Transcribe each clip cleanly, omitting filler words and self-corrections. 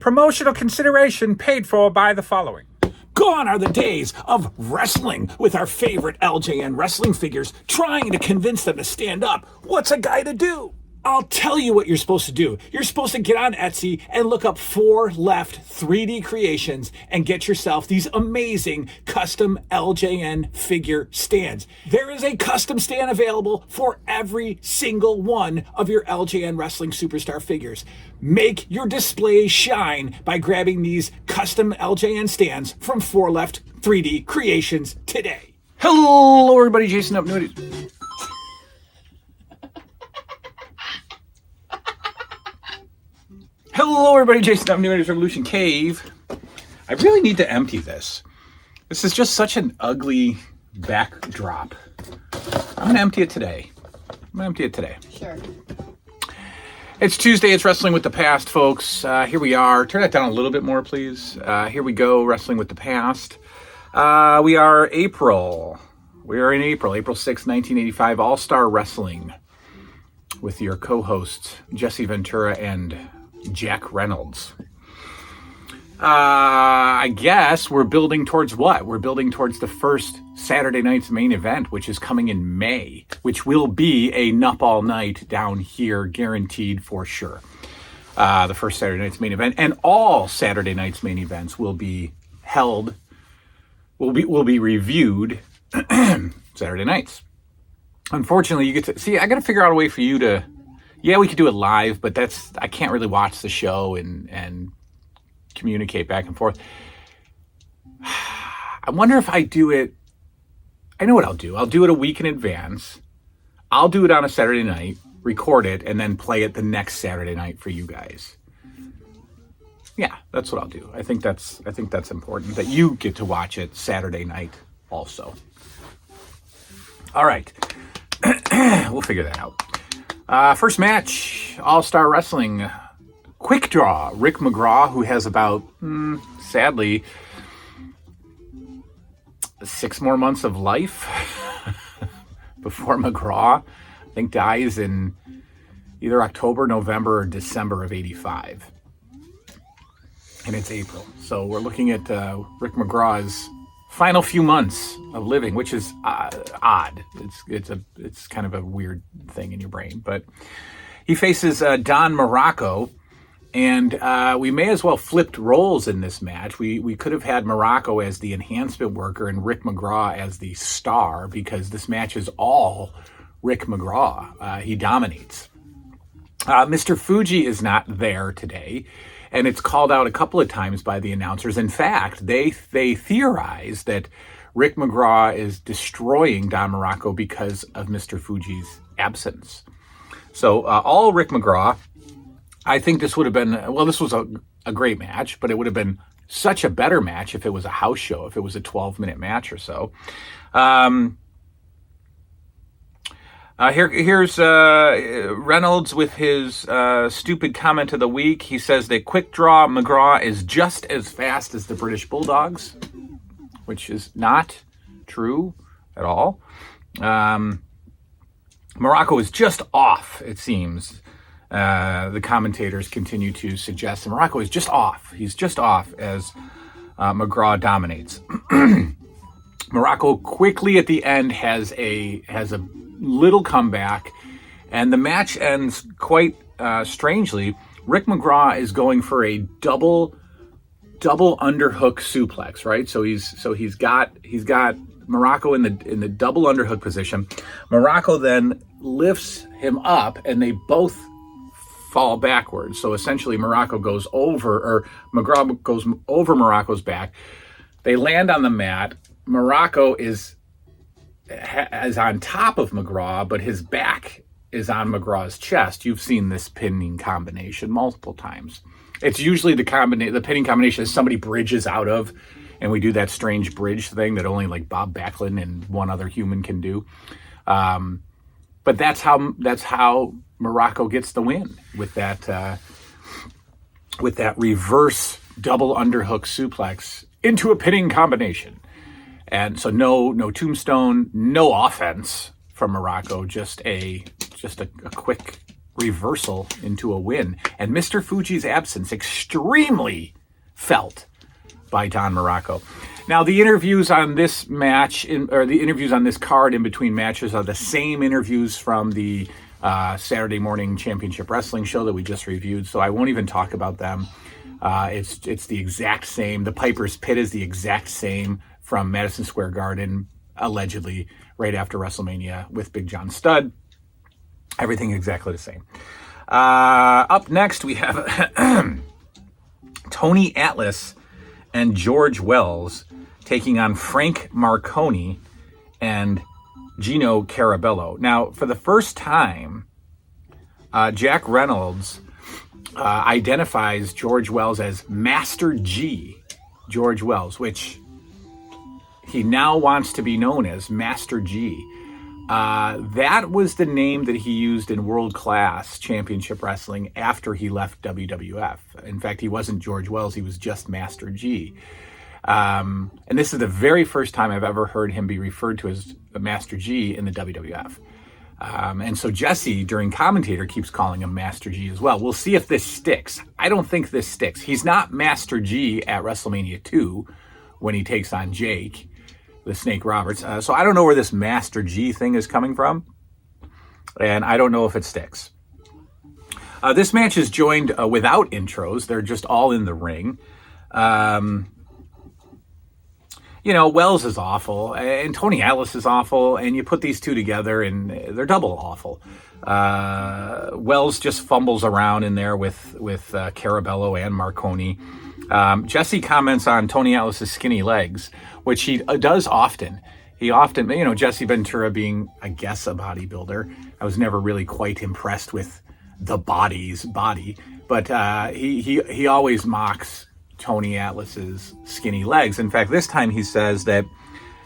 Promotional consideration paid for by the following. Gone are the days of wrestling with our favorite LJN wrestling figures, trying to convince them to stand up. What's a guy to do? I'll tell you what you're supposed to do. You're supposed to get on Etsy and look up 4 Left 3D Creations and get yourself these amazing custom LJN figure stands. There is a custom stand available for every single one of your LJN Wrestling Superstar figures. Make your display shine by grabbing these custom LJN stands from 4 Left 3D Creations today. Hello, everybody. Jason Upnewity. Hello, everybody. Jason Upnewity, Revolution Cave. I really need to empty this. This is just such an ugly backdrop. I'm going to empty it today. Sure. It's Tuesday. It's Wrestling with the Past, folks. Here we are. Turn that down a little bit more, please. Here we go. Wrestling with the Past. We are in April. April 6, 1985. All Star Wrestling with your co-hosts, Jesse Ventura and Jack Reynolds. I guess we're building towards what? We're building towards the first Saturday night's main event, which is coming in May, which will be a Nup All Night down here, guaranteed for sure. The first Saturday night's main event, and all Saturday night's main events will be held, will be reviewed Saturday nights. Unfortunately, you get to see. I got to figure out a way for you to. Yeah, we could do it live, but I can't really watch the show and communicate back and forth. I wonder if I do it. I know what I'll do. I'll do it a week in advance. I'll do it on a Saturday night, record it, and then play it the next Saturday night for you guys. Yeah, that's what I'll do. I think that's important that you get to watch it Saturday night also. All right. We'll figure that out. First match, All Star Wrestling, quick draw. Rick McGraw, who has about, sadly, 6 more months of life before McGraw, I think, dies in either October, November, or December of 85. And it's April. So we're looking at Rick McGraw's final few months of living, which is odd. It's kind of a weird thing in your brain. But he faces Don Muraco, and we may as well flipped roles in this match. We could have had Muraco as the enhancement worker and Rick McGraw as the star, because this match is all Rick McGraw. He dominates. Mr. Fuji is not there today, and it's called out a couple of times by the announcers. In fact, they theorize that Rick McGraw is destroying Don Muraco because of Mr. Fuji's absence. So all Rick McGraw. I think this would have been, this was a great match, but it would have been such a better match if it was a house show, if it was a 12-minute match or so. Here's Reynolds with his stupid comment of the week. He says that quick draw McGraw is just as fast as the British Bulldogs, which is not true at all. Muraco is just off, it seems. The commentators continue to suggest that Muraco is just off. He's just off as McGraw dominates. Muraco quickly at the end has a little comeback, and the match ends quite strangely. Rick McGraw is going for a double underhook suplex, right? So he's got Muraco in the double underhook position. Muraco then lifts him up, and they both fall backwards. So essentially McGraw goes over Muraco's back. They land on the mat. Muraco is on top of McGraw, but his back is on McGraw's chest. You've seen this pinning combination multiple times. It's usually the pinning combination is somebody bridges out of, and we do that strange bridge thing that only like Bob Backlund and one other human can do. But that's how Muraco gets the win with that reverse double underhook suplex into a pinning combination. And so no tombstone, no offense from Muraco, just a quick reversal into a win. And Mr. Fuji's absence extremely felt by Don Muraco. Now, the interviews on this match, the interviews on this card in between matches are the same interviews from the Saturday morning Championship Wrestling show that we just reviewed, so I won't even talk about them. It's the exact same. The Piper's Pit is the exact same from Madison Square Garden, allegedly, right after WrestleMania with Big John Studd. Everything exactly the same. Up next, we have Tony Atlas and George Wells taking on Frank Marconi and Gino Carabello. Now, for the first time, Jack Reynolds identifies George Wells as Master G, George Wells, which he now wants to be known as Master G. That was the name that he used in World Class Championship Wrestling after he left WWF. In fact, he wasn't George Wells, he was just Master G. And this is the very first time I've ever heard him be referred to as Master G in the WWF. And so Jesse, during commentator, keeps calling him Master G as well. We'll see if this sticks. I don't think this sticks. He's not Master G at WrestleMania 2 when he takes on Jake, the Snake Roberts. So I don't know where this Master G thing is coming from. And I don't know if it sticks. This match is joined without intros. They're just all in the ring. Wells is awful, and Tony Atlas is awful, and you put these two together, and they're double awful. Wells just fumbles around in there with Carabello and Marconi. Jesse comments on Tony Atlas's skinny legs, which he does often. He often, Jesse Ventura being, I guess, a bodybuilder. I was never really quite impressed with the body's body, but he always mocks Tony Atlas's skinny legs. In fact, this time he says that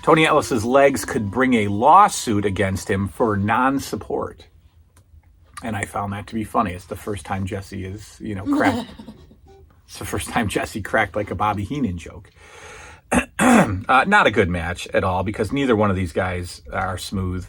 Tony Atlas's legs could bring a lawsuit against him for non-support. And I found that to be funny. It's the first time Jesse is, cracked. It's the first time Jesse cracked like a Bobby Heenan joke. Not a good match at all because neither one of these guys are smooth.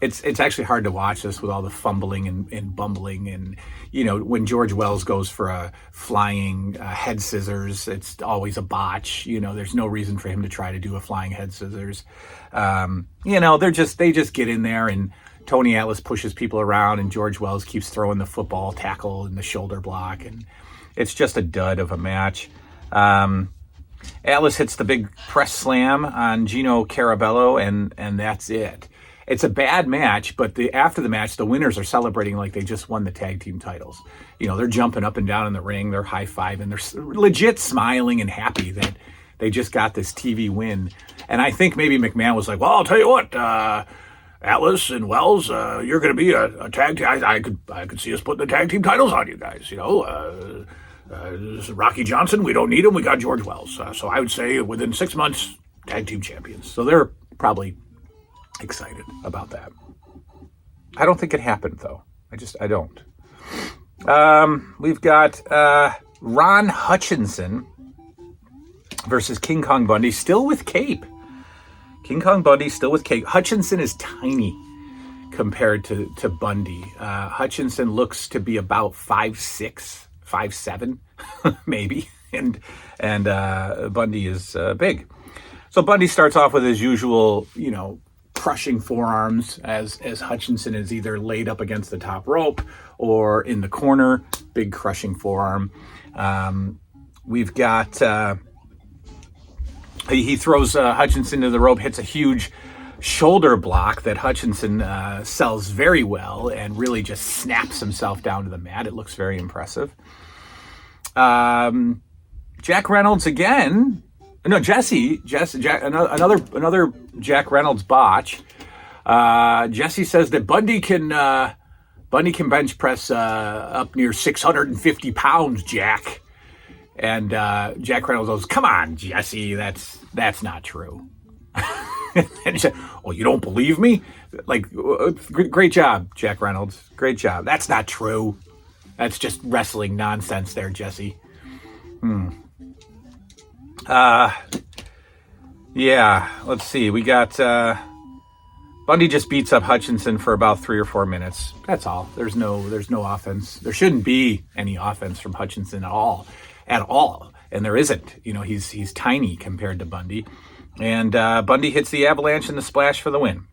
It's actually hard to watch this with all the fumbling and bumbling. And, when George Wells goes for a flying head scissors, it's always a botch. There's no reason for him to try to do a flying head scissors. They just get in there and Tony Atlas pushes people around and George Wells keeps throwing the football tackle and the shoulder block. And it's just a dud of a match. Atlas hits the big press slam on Gino Carabello and that's it. It's a bad match, but after the match, the winners are celebrating like they just won the tag team titles. They're jumping up and down in the ring, they're high-fiving, they're legit smiling and happy that they just got this TV win. And I think maybe McMahon was like, well, I'll tell you what, Atlas and Wells, you're going to be a tag team. I could see us putting the tag team titles on you guys. Rocky Johnson, we don't need him. We got George Wells. So I would say within 6 months, tag team champions. So they're probably excited about that. I don't think it happened, though. I don't. We've got Ron Hutchinson versus King Kong Bundy, still with cape. King Kong Bundy still with cape. Hutchinson is tiny compared to Bundy. Hutchinson looks to be about 5'6", 5'7", maybe, and Bundy is big. So Bundy starts off with his usual, crushing forearms as Hutchinson is either laid up against the top rope or in the corner, big crushing forearm. We've got, he throws Hutchinson to the rope, hits a huge shoulder block that Hutchinson sells very well and really just snaps himself down to the mat. It looks very impressive. Jack Reynolds again. No, Jesse, another Jack Reynolds botch. Jesse says that Bundy can bench press up near 650 pounds, Jack. And Jack Reynolds goes, "Come on, Jesse, that's not true." And he said, "Oh, you don't believe me? Like, great job, Jack Reynolds. Great job. That's not true. That's just wrestling nonsense there, Jesse." Yeah, let's see. We got Bundy just beats up Hutchinson for about 3 or 4 minutes. That's all. There's no offense. There shouldn't be any offense from Hutchinson at all. And there isn't. He's tiny compared to Bundy. And Bundy hits the avalanche and the splash for the win.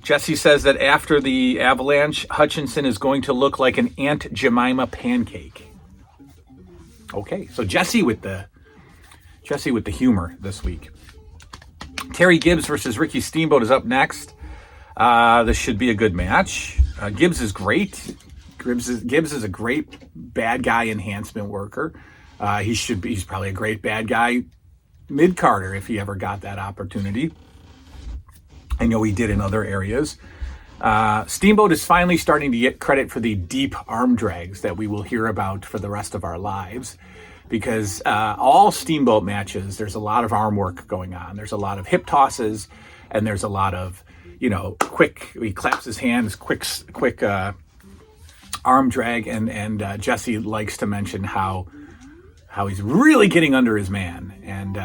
Jesse says that after the avalanche, Hutchinson is going to look like an Aunt Jemima pancake. Okay, so Jesse with the humor this week. Terry Gibbs versus Ricky Steamboat is up next. This should be a good match. Gibbs is great. Gibbs is a great bad guy enhancement worker. He's probably a great bad guy mid-carder if he ever got that opportunity. I know he did in other areas. Steamboat is finally starting to get credit for the deep arm drags that we will hear about for the rest of our lives. Because all Steamboat matches, there's a lot of arm work going on. There's a lot of hip tosses, and there's a lot of, he claps his hands, quick arm drag, and Jesse likes to mention how he's really getting under his man. And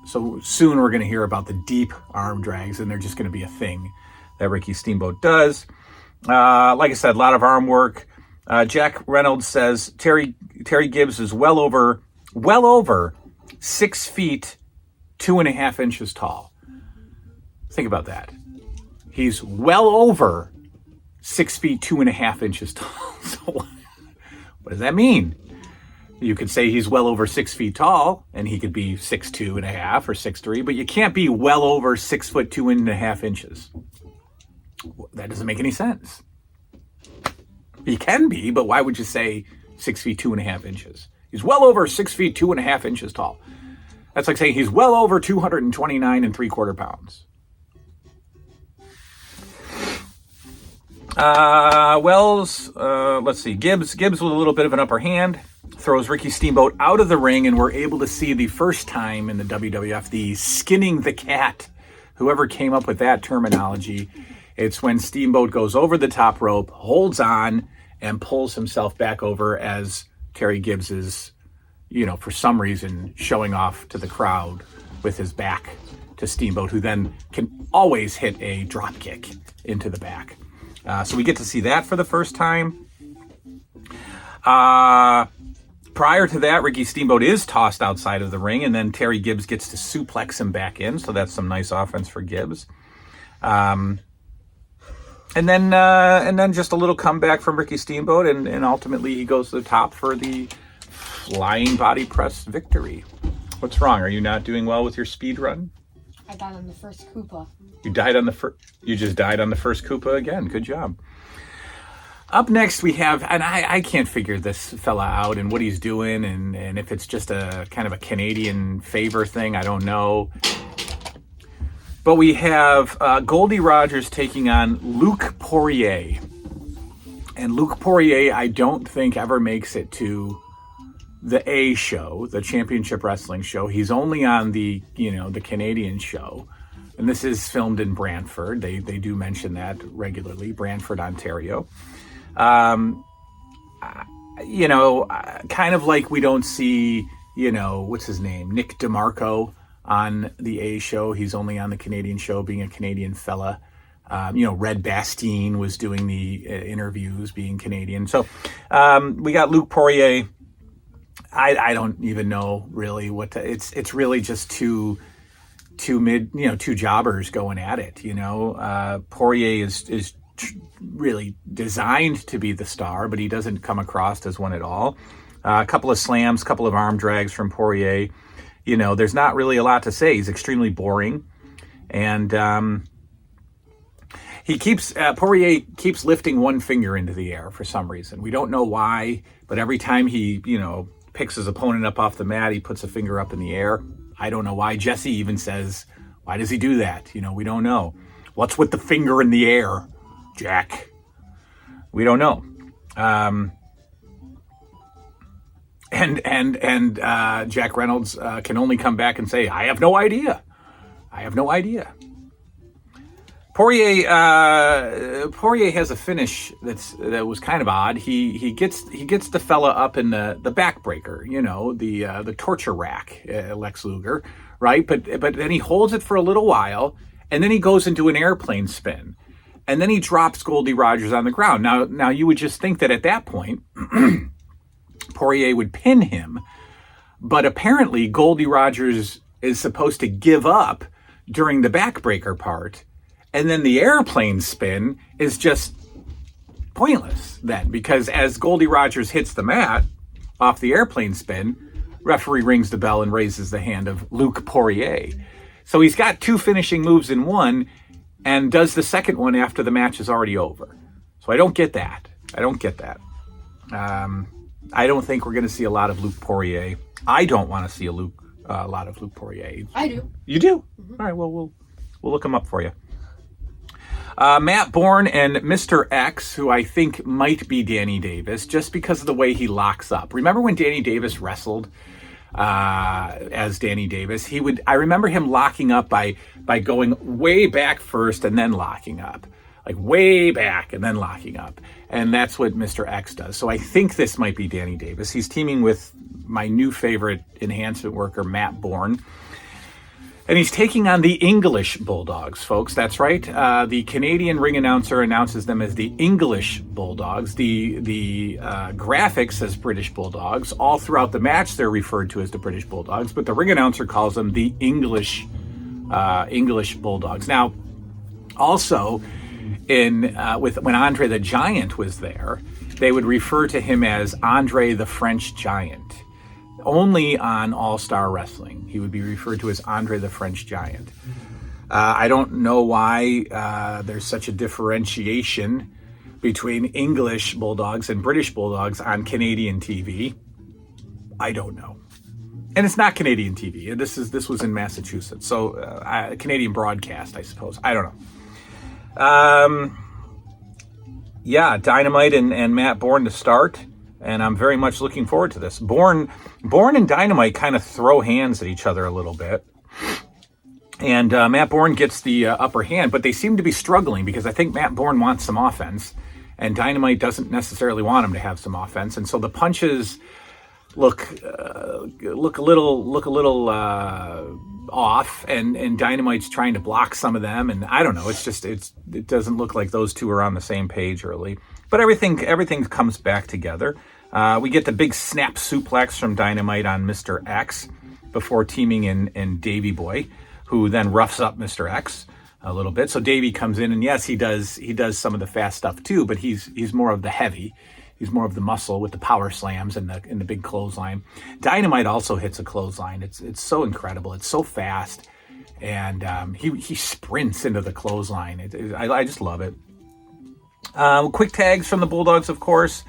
so soon we're going to hear about the deep arm drags, and they're just going to be a thing that Ricky Steamboat does. Like I said, a lot of arm work. Jack Reynolds says Terry Gibbs is well over 6 feet 2.5 inches tall. Think about that. He's well over 6 feet 2.5 inches tall. So what does that mean? You could say he's well over 6 feet tall, and he could be 6'2.5" or 6'3", but you can't be well over 6 foot 2.5 inches. That doesn't make any sense. He can be, but why would you say 6 feet 2.5 inches? He's well over 6 feet 2.5 inches tall. That's like saying he's well over 229 3/4 pounds. Let's see. Gibbs with a little bit of an upper hand throws Ricky Steamboat out of the ring, and we're able to see the first time in the WWF the skinning the cat. Whoever came up with that terminology. It's when Steamboat goes over the top rope, holds on, and pulls himself back over as Terry Gibbs is, for some reason, showing off to the crowd with his back to Steamboat, who then can always hit a drop kick into the back. So we get to see that for the first time. Prior to that, Ricky Steamboat is tossed outside of the ring, and then Terry Gibbs gets to suplex him back in, so that's some nice offense for Gibbs. And then just a little comeback from Ricky Steamboat, and ultimately he goes to the top for the flying body press victory. What's wrong? Are you not doing well with your speed run? I died on the first Koopa. You just died on the first Koopa again. Good job. Up next we have, and I can't figure this fella out and what he's doing, and if it's just a kind of a Canadian favor thing, I don't know. But we have Goldie Rogers taking on Luke Poirier. And Luke Poirier, I don't think ever makes it to the A show, the Championship Wrestling show. He's only on the Canadian show. And this is filmed in Brantford. They do mention that regularly, Brantford, Ontario. Kind of like we don't see, what's his name? Nick DeMarco on the A show. He's only on the Canadian show, being a Canadian fella. Red Bastien was doing the interviews, being Canadian. So we got Luke Poirier. I don't even know really what to. It's really just two jobbers going at it. Poirier is really designed to be the star, but he doesn't come across as one at all. A couple of slams, couple of arm drags from Poirier. There's not really a lot to say. He's extremely boring. And Poirier keeps lifting one finger into the air for some reason. We don't know why, but every time he, picks his opponent up off the mat, he puts a finger up in the air. I don't know why. Jesse even says, why does he do that? We don't know. What's with the finger in the air, Jack? We don't know. And Jack Reynolds can only come back and say, I have no idea. Poirier has a finish that was kind of odd. He gets the fella up in the backbreaker, the torture rack, Lex Luger, right? But then he holds it for a little while, and then he goes into an airplane spin, and then he drops Goldie Rogers on the ground. Now you would just think that at that point, Poirier would pin him, but apparently Goldie Rogers is supposed to give up during the backbreaker part, and then the airplane spin is just pointless then, because as Goldie Rogers hits the mat off the airplane spin, referee rings the bell and raises the hand of Luke Poirier. So he's got 2 finishing moves in one, and does the second one after the match is already over. So I don't get that. I don't think we're going to see a lot of Luke Poirier. I don't want to see a lot of Luke Poirier. I do. You do? Mm-hmm. All right, well, we'll look him up for you. Matt Bourne and Mr. X, who I think might be Danny Davis, just because of the way he locks up. Remember when Danny Davis wrestled as Danny Davis? I remember him locking up by going way back first and then locking up. Like way back and then locking up. And that's what Mr. X does. So I think this might be Danny Davis. He's teaming with my new favorite enhancement worker, Matt Bourne. And he's taking on the English Bulldogs, folks. That's right. The Canadian ring announcer announces them as the English Bulldogs. The graphic says British Bulldogs. All throughout the match, they're referred to as the British Bulldogs, but the ring announcer calls them the English Bulldogs. Now, also, when Andre the Giant was there, they would refer to him as Andre the French Giant. Only on All Star Wrestling, he would be referred to as Andre the French Giant. I don't know why there's such a differentiation between English Bulldogs and British Bulldogs on Canadian TV. I don't know. And it's not Canadian TV. This was in Massachusetts. So Canadian broadcast, I suppose. I don't know. Dynamite and Matt Bourne to start. And I'm very much looking forward to this. Bourne and Dynamite kind of throw hands at each other a little bit. And Matt Bourne gets the upper hand, but they seem to be struggling because I think Matt Bourne wants some offense, and Dynamite doesn't necessarily want him to have some offense. And so the punches look a little off, and Dynamite's trying to block some of them. And I don't know. It doesn't look like those two are on the same page early. But everything comes back together. We get the big snap suplex from Dynamite on Mr. X before teaming in Davey Boy, who then roughs up Mr. X a little bit. So Davey comes in, and yes, he does some of the fast stuff too, but he's more of the heavy. He's more of the muscle with the power slams and the big clothesline. Dynamite also hits a clothesline. It's so incredible. It's so fast, and he sprints into the clothesline. I just love it. Quick tags from the Bulldogs, of course,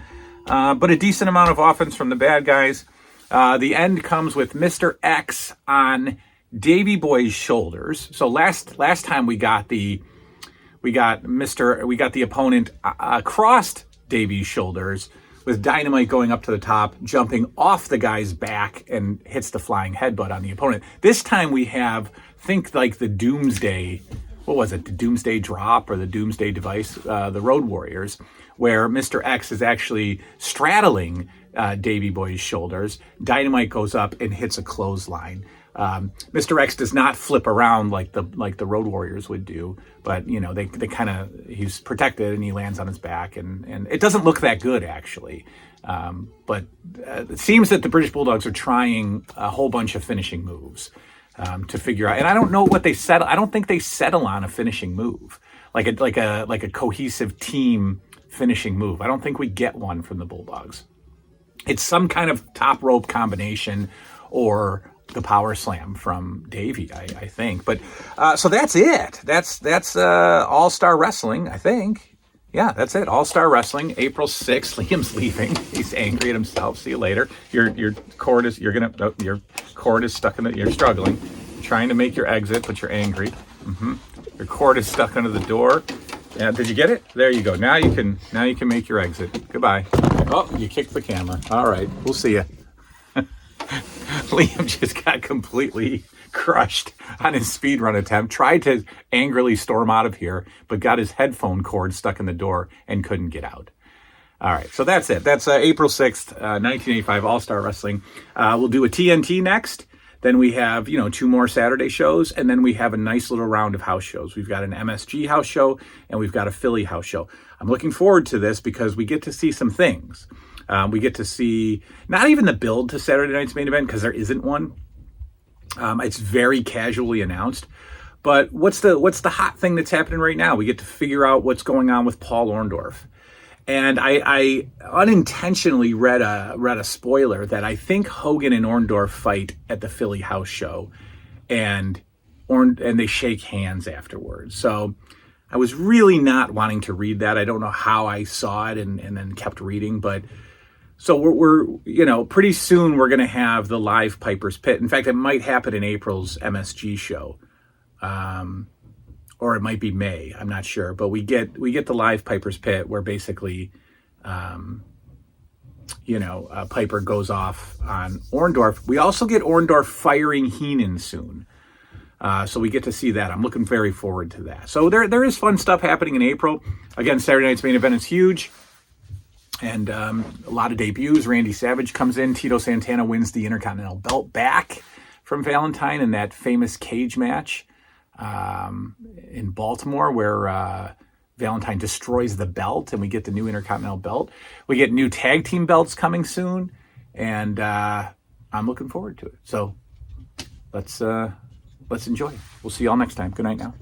but a decent amount of offense from the bad guys. The end comes with Mr. X on Davey Boy's shoulders. So last time we got the opponent crossed Davey's shoulders, with Dynamite going up to the top, jumping off the guy's back, and hits the flying headbutt on the opponent. This time we have, think like the Doomsday. What was it, the Doomsday Drop or the Doomsday Device, the Road Warriors, where Mr. X is actually straddling Davey Boy's shoulders. Dynamite goes up and hits a clothesline. Mr. X does not flip around like the Road Warriors would do, but they kind of, he's protected and he lands on his back, and it doesn't look that good actually. But it seems that the British Bulldogs are trying a whole bunch of finishing moves. To figure out, and I don't know what they settle. I don't think they settle on a finishing move, like a cohesive team finishing move. I don't think we get one from the Bulldogs. It's some kind of top rope combination or the power slam from Davey, I think. But so that's it. That's All Star Wrestling, I think. Yeah, that's it. All Star Wrestling, April 6th. Liam's leaving. He's angry at himself. See you later. Your cord is stuck in the. You're struggling, trying to make your exit, but you're angry. Mm-hmm. Your cord is stuck under the door. Yeah, did you get it? There you go. Now you can make your exit. Goodbye. Oh, you kicked the camera. All right, we'll see you. Liam just got completely crushed on his speedrun attempt, tried to angrily storm out of here, but got his headphone cord stuck in the door and couldn't get out. All right, so that's it. That's April 6th, 1985 All-Star Wrestling. We'll do a TNT next. Then we have, 2 more Saturday shows, and then we have a nice little round of house shows. We've got an MSG house show, and we've got a Philly house show. I'm looking forward to this because we get to see some things. We get to see not even the build to Saturday night's main event, because there isn't one. It's very casually announced. But what's the hot thing that's happening right now? We get to figure out what's going on with Paul Orndorff. And I unintentionally read a spoiler that I think Hogan and Orndorff fight at the Philly house show, and they shake hands afterwards. So I was really not wanting to read that. I don't know how I saw it and then kept reading, but so we're pretty soon we're going to have the live Piper's Pit. In fact, it might happen in April's MSG show. Or it might be May, I'm not sure. But we get the live Piper's Pit where basically, Piper goes off on Orndorff. We also get Orndorff firing Heenan soon. So we get to see that. I'm looking very forward to that. So there is fun stuff happening in April. Again, Saturday night's main event is huge. And a lot of debuts. Randy Savage comes in. Tito Santana wins the Intercontinental belt back from Valentine in that famous cage match in Baltimore where Valentine destroys the belt and we get the new Intercontinental belt. We get new tag team belts coming soon, and I'm looking forward to it. So let's enjoy. We'll see y'all next time. Good night now.